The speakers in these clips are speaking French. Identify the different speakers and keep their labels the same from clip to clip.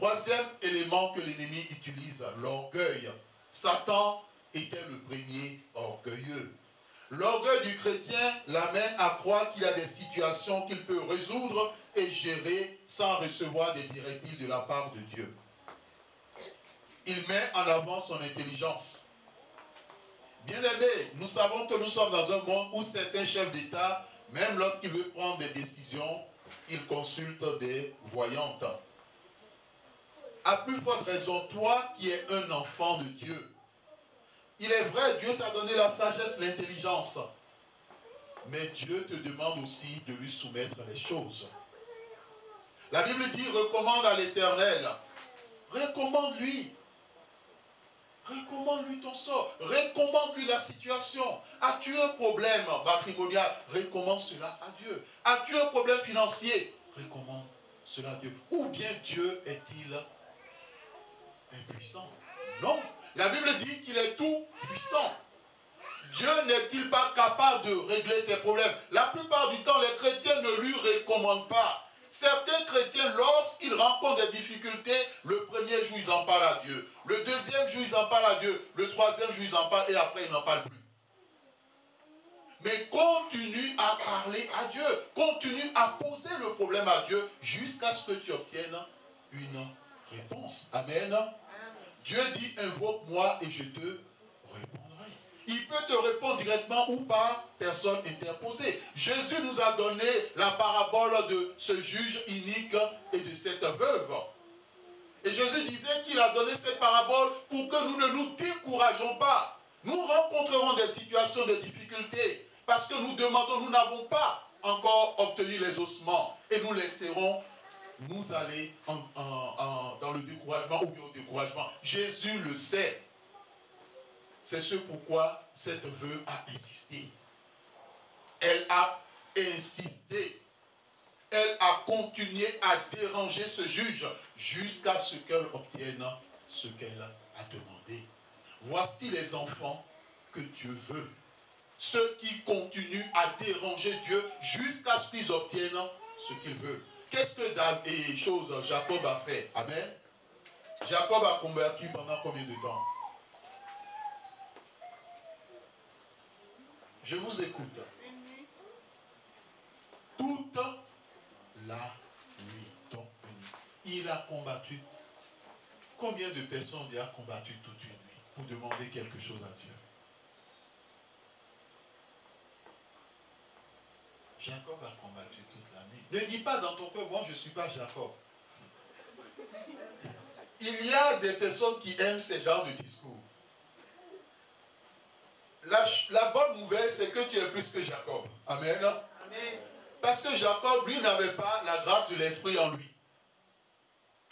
Speaker 1: Troisième élément que l'ennemi utilise, l'orgueil. Satan était le premier orgueilleux. L'orgueil du chrétien l'amène à croire qu'il y a des situations qu'il peut résoudre et gérer sans recevoir des directives de la part de Dieu. Il met en avant son intelligence. Bien-aimés, nous savons que nous sommes dans un monde où certains chefs d'État, même lorsqu'ils veulent prendre des décisions, ils consultent des voyantes. À plus forte raison, toi qui es un enfant de Dieu, il est vrai, Dieu t'a donné la sagesse, l'intelligence. Mais Dieu te demande aussi de lui soumettre les choses. La Bible dit, recommande à l'Éternel. Recommande-lui. Recommande-lui ton sort. Recommande-lui la situation. As-tu un problème matrimonial? Recommande cela à Dieu. As-tu un problème financier? Recommande cela à Dieu. Ou bien Dieu est-il impuissant? Non. La Bible dit qu'il est tout puissant. Dieu n'est-il pas capable de régler tes problèmes? La plupart du temps, les chrétiens ne lui recommandent pas. Certains chrétiens, lorsqu'ils rencontrent des difficultés, le premier jour, ils en parlent à Dieu. Le deuxième jour, ils en parlent à Dieu. Le troisième jour, ils en parlent et après, ils n'en parlent plus. Mais continue à parler à Dieu. Continue à poser le problème à Dieu jusqu'à ce que tu obtiennes une réponse. Amen. Dieu dit, invoque-moi et je te répondrai. Il peut te répondre directement ou par personne interposée. Jésus nous a donné la parabole de ce juge inique et de cette veuve. Et Jésus disait qu'il a donné cette parabole pour que nous ne nous décourageons pas. Nous rencontrerons des situations de difficulté parce que nous demandons, nous n'avons pas encore obtenu les ossements et nous laisserons nous aller dans le découragement ou bien au découragement. Jésus le sait. C'est ce pourquoi cette veuve a insisté. Elle a insisté. Elle a continué à déranger ce juge jusqu'à ce qu'elle obtienne ce qu'elle a demandé. Voici les enfants que Dieu veut. Ceux qui continuent à déranger Dieu jusqu'à ce qu'ils obtiennent ce qu'il veut. Qu'est-ce que Jacob a fait? Amen. Jacob a combattu pendant combien de temps? Je vous écoute. Toute la nuit. Donc, il a combattu. Combien de personnes ont combattu toute une nuit pour demander quelque chose à Dieu? Jacob a combattu toute la nuit. Ne dis pas dans ton cœur, moi je ne suis pas Jacob. Il y a des personnes qui aiment ce genre de discours. La bonne nouvelle, c'est que tu es plus que Jacob. Amen. Amen. Parce que Jacob, lui, n'avait pas la grâce de l'Esprit en lui.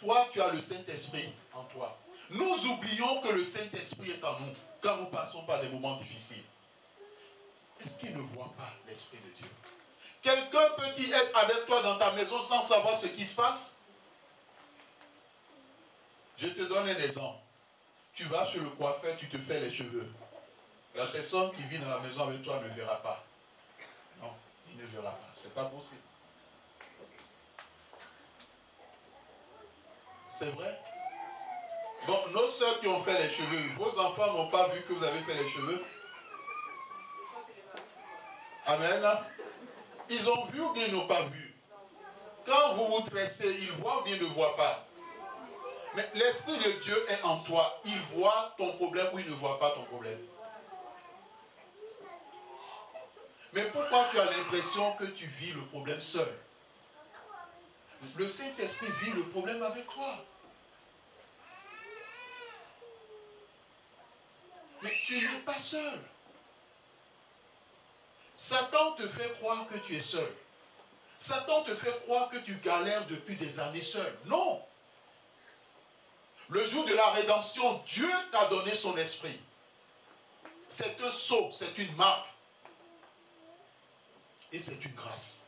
Speaker 1: Toi, tu as le Saint-Esprit en toi. Nous oublions que le Saint-Esprit est en nous quand nous passons par des moments difficiles. Est-ce qu'il ne voit pas l'Esprit de Dieu? Quelqu'un peut-il être avec toi dans ta maison sans savoir ce qui se passe? Je te donne un exemple. Tu vas chez le coiffeur, tu te fais les cheveux. La personne qui vit dans la maison avec toi ne verra pas. Non, il ne verra pas. Ce n'est pas possible. C'est vrai? Bon, nos soeurs qui ont fait les cheveux, vos enfants n'ont pas vu que vous avez fait les cheveux? Amen. Ils ont vu ou bien ils n'ont pas vu? Quand vous vous tressez, ils voient ou bien ils ne voient pas? Mais l'Esprit de Dieu est en toi. Il voit ton problème ou il ne voit pas ton problème. Mais pourquoi tu as l'impression que tu vis le problème seul? Le Saint-Esprit vit le problème avec toi. Mais tu n'es pas seul. Satan te fait croire que tu es seul. Satan te fait croire que tu galères depuis des années seul. Non. Le jour de la rédemption, Dieu t'a donné son esprit. C'est un sceau, c'est une marque. Et c'est une grâce.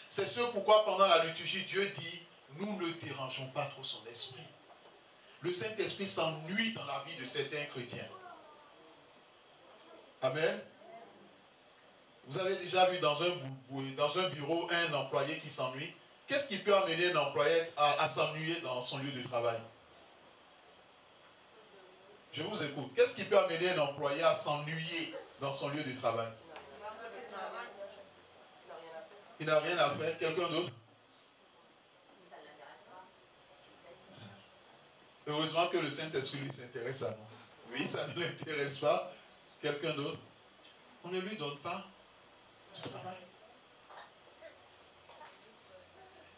Speaker 1: C'est ce pourquoi pendant la liturgie, Dieu dit, nous ne dérangeons pas trop son esprit. Le Saint-Esprit s'ennuie dans la vie de certains chrétiens. Amen. Vous avez déjà vu dans un bureau un employé qui s'ennuie? Qu'est-ce qui peut amener un employé à s'ennuyer dans son lieu de travail? Je vous écoute. Qu'est-ce qui peut amener un employé à s'ennuyer dans son lieu de travail? Il n'a rien à faire. Quelqu'un d'autre? Heureusement que le Saint-Esprit lui s'intéresse à nous. Oui, ça ne l'intéresse pas. Quelqu'un d'autre? On ne lui donne pas du travail.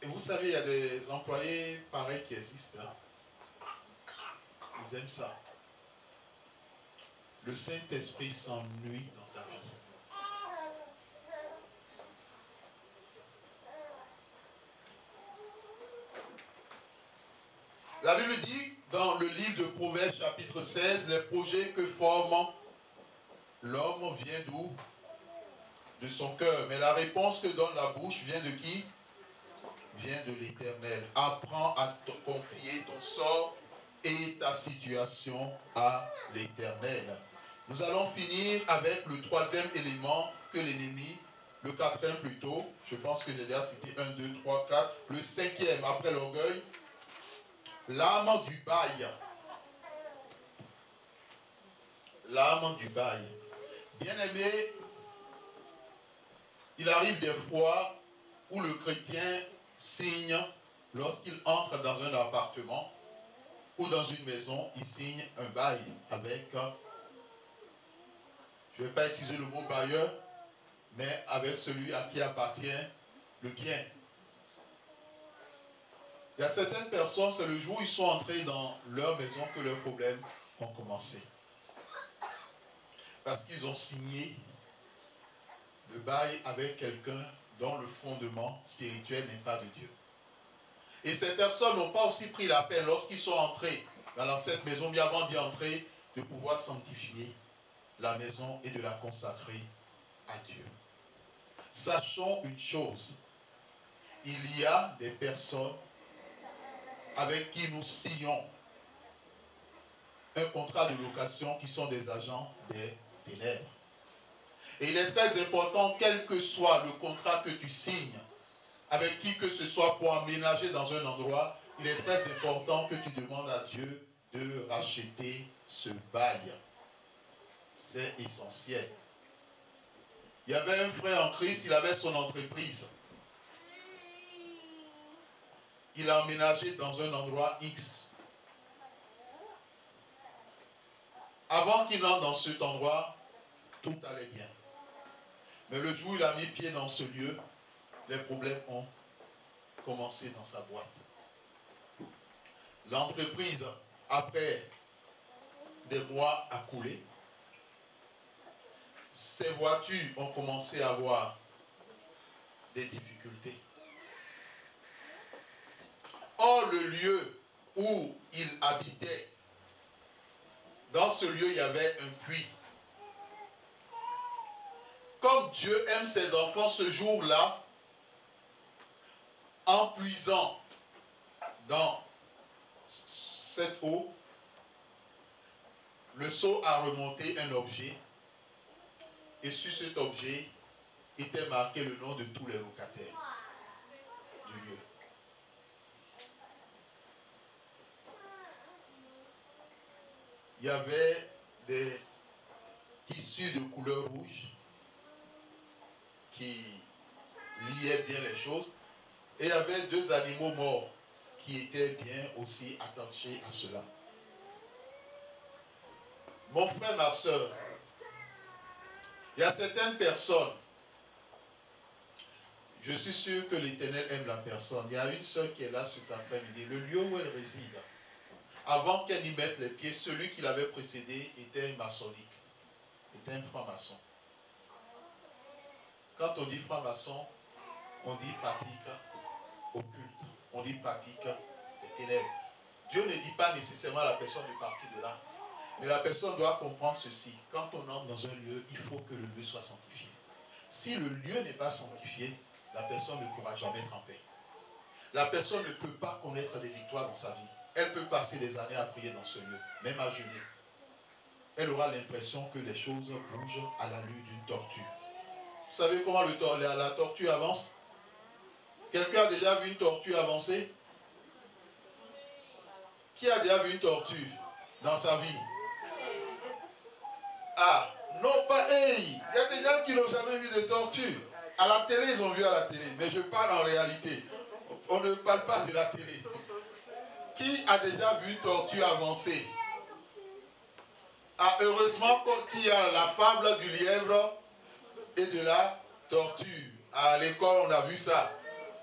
Speaker 1: Et vous savez, il y a des employés pareils qui existent. Hein. Ils aiment ça. Le Saint-Esprit s'ennuie dans ta vie. La Bible dit dans le livre de Proverbes chapitre 16, les projets que forme l'homme vient d'où? De son cœur. Mais la réponse que donne la bouche vient de qui? Vient de l'Éternel. Apprends à te confier ton sort et ta situation à l'Éternel. Nous allons finir avec le troisième élément que l'ennemi, le quatrième plutôt, je pense que j'ai déjà cité 1, 2, 3, 4, le cinquième après l'orgueil, l'âme du bail. L'âme du bail. Bien-aimé, il arrive des fois où le chrétien signe, lorsqu'il entre dans un appartement ou dans une maison, il signe un bail avec, je ne vais pas utiliser le mot bailleur, mais avec celui à qui appartient le bien. Il y a certaines personnes, c'est le jour où ils sont entrés dans leur maison que leurs problèmes ont commencé. Parce qu'ils ont signé le bail avec quelqu'un dont le fondement spirituel n'est pas de Dieu. Et ces personnes n'ont pas aussi pris la peine, lorsqu'ils sont entrés dans cette maison, bien avant d'y entrer, de pouvoir sanctifier la maison et de la consacrer à Dieu. Sachons une chose, il y a des personnes avec qui nous signons un contrat de location qui sont des agents des ténèbres. Et il est très important, quel que soit le contrat que tu signes, avec qui que ce soit pour emménager dans un endroit, il est très important que tu demandes à Dieu de racheter ce bail. C'est essentiel. Il y avait un frère en Christ, il avait son entreprise. Il a emménagé dans un endroit X. Avant qu'il entre dans cet endroit, tout allait bien. Mais le jour où il a mis pied dans ce lieu, les problèmes ont commencé dans sa boîte. L'entreprise, après des mois, a coulé. Ses voitures ont commencé à avoir des difficultés. Or, le lieu où il habitait, dans ce lieu, il y avait un puits. Comme Dieu aime ses enfants ce jour-là, en puisant dans cette eau, le seau a remonté un objet et sur cet objet était marqué le nom de tous les locataires du lieu. Il y avait des tissus de couleur rouge qui liaient bien les choses et il y avait deux animaux morts qui étaient bien aussi attachés à cela. Mon frère, ma soeur, il y a certaines personnes, je suis sûr que l'Éternel aime la personne. Il y a une soeur qui est là cet après-midi, le lieu où elle réside. Avant qu'elle y mette les pieds, celui qui l'avait précédé était maçonnique, était un franc-maçon. Quand on dit franc-maçon, on dit pratique occulte, on dit pratique des ténèbres. Dieu ne dit pas nécessairement à la personne de partir de là. Mais la personne doit comprendre ceci. Quand on entre dans un lieu, il faut que le lieu soit sanctifié. Si le lieu n'est pas sanctifié, la personne ne pourra jamais être en paix. La personne ne peut pas connaître des victoires dans sa vie. Elle peut passer des années à prier dans ce lieu, même à jeûner. Elle aura l'impression que les choses bougent à l'allure d'une tortue. Vous savez comment la tortue avance? Quelqu'un a déjà vu une tortue avancer? Qui a déjà vu une tortue dans sa vie? Ah, non pas, hey, il y a des gens qui n'ont jamais vu de tortue. À la télé, ils ont vu à la télé, mais je parle en réalité. On ne parle pas de la télé. Qui a déjà vu une tortue avancer? Ah, heureusement qu'il y a la fable du lièvre et de la tortue. À l'école, on a vu ça.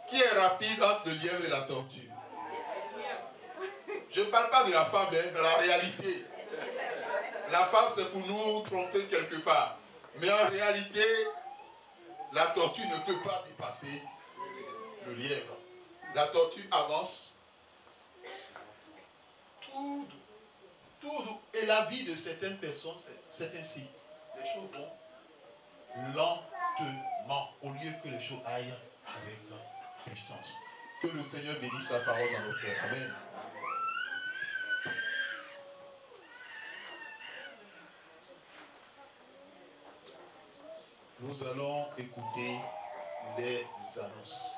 Speaker 1: Qui est rapide entre le lièvre et la tortue? Je ne parle pas de la fable, hein, de la réalité. La fable, c'est pour nous tromper quelque part. Mais en réalité, la tortue ne peut pas dépasser le lièvre. La tortue avance tout doux. Et la vie de certaines personnes, c'est ainsi. Les choses vont lentement, au lieu que les choses aillent avec puissance. Que le Seigneur bénisse sa parole dans nos cœurs. Amen. Nous allons écouter les annonces.